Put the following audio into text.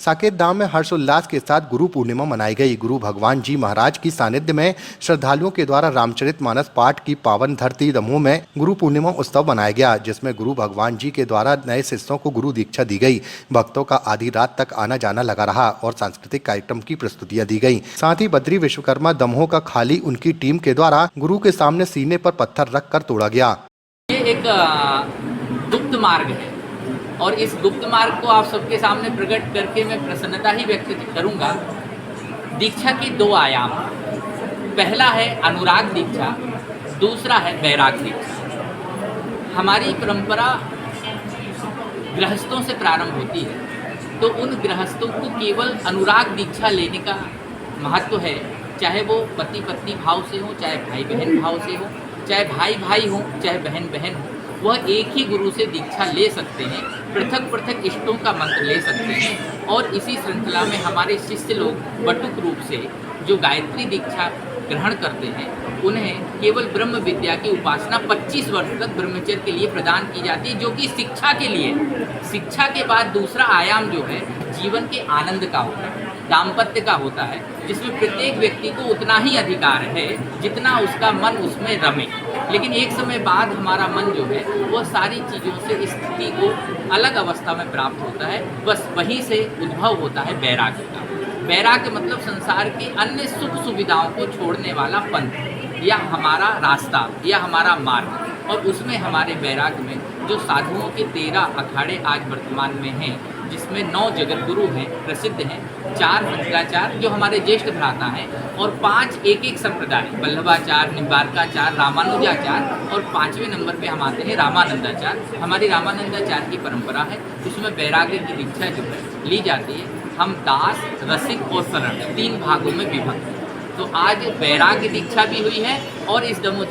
साकेत धाम में हर्षोल्लास के साथ गुरु पूर्णिमा मनाई गई। गुरु भगवान जी महाराज की सानिध्य में श्रद्धालुओं के द्वारा रामचरितमानस पाठ की पावन धरती दमोह में गुरु पूर्णिमा उत्सव मनाया गया, जिसमें गुरु भगवान जी के द्वारा नए शिष्यों को गुरु दीक्षा दी गई। भक्तों का आधी रात तक आना जाना लगा रहा और सांस्कृतिक कार्यक्रम की प्रस्तुतियां दी गई। साथ ही बद्री विश्वकर्मा दमोह का खाली उनकी टीम के द्वारा गुरु के सामने सीने पर पत्थर रखकर तोड़ा गया। ये एक गुप्त मार्ग है और इस गुप्त मार्ग को आप सबके सामने प्रकट करके मैं प्रसन्नता ही व्यक्त करूंगा। दीक्षा के दो आयाम, पहला है अनुराग दीक्षा, दूसरा है वैराग दीक्षा। हमारी परंपरा गृहस्थों से प्रारंभ होती है, तो उन गृहस्थों को केवल अनुराग दीक्षा लेने का महत्व है, चाहे वो पति पत्नी भाव से हो, चाहे भाई बहन भाव से हो, चाहे भाई भाई हो, चाहे बहन बहन हो, वह एक ही गुरु से दीक्षा ले सकते हैं, पृथक पृथक इष्टों का मंत्र ले सकते हैं। और इसी श्रृंखला में हमारे शिष्य लोग बटुक रूप से जो गायत्री दीक्षा ग्रहण करते हैं, उन्हें केवल ब्रह्म विद्या की उपासना 25 वर्ष तक ब्रह्मचर्य के लिए प्रदान की जाती है, जो कि शिक्षा के लिए। शिक्षा के बाद दूसरा आयाम जो है जीवन के आनंद का होता है, दाम्पत्य का होता है, जिसमें प्रत्येक व्यक्ति को उतना ही अधिकार है जितना उसका मन उसमें रमे। लेकिन एक समय बाद हमारा मन जो है वह सारी चीज़ों से इस स्थिति को अलग अवस्था में प्राप्त होता है। बस वहीं से उद्भव होता है वैराग्य का। वैराग्य मतलब संसार की अन्य सुख सुविधाओं को छोड़ने वाला पंथ या हमारा रास्ता या हमारा मार्ग। और उसमें हमारे वैराग्य में जो साधुओं के 13 अखाड़े आज वर्तमान में हैं, जिसमें 9 जगत गुरु हैं, प्रसिद्ध हैं, 4 मंत्राचार्य जो हमारे ज्येष्ठ भ्राता हैं, और 5 एक संप्रदाय, वल्लभाचार्य, निम्बार्काचार्य, रामानुजाचार्य, और 5वें नंबर पे हम आते हैं रामानंदाचार्य। हमारी रामानंदाचार्य की परंपरा है, उसमें वैराग्य की दीक्षा जो है ली जाती है। हम दास, रसिक और शरण 3 भागों में विभक्त। तो आज वैराग्य दीक्षा भी हुई है और इस दमोह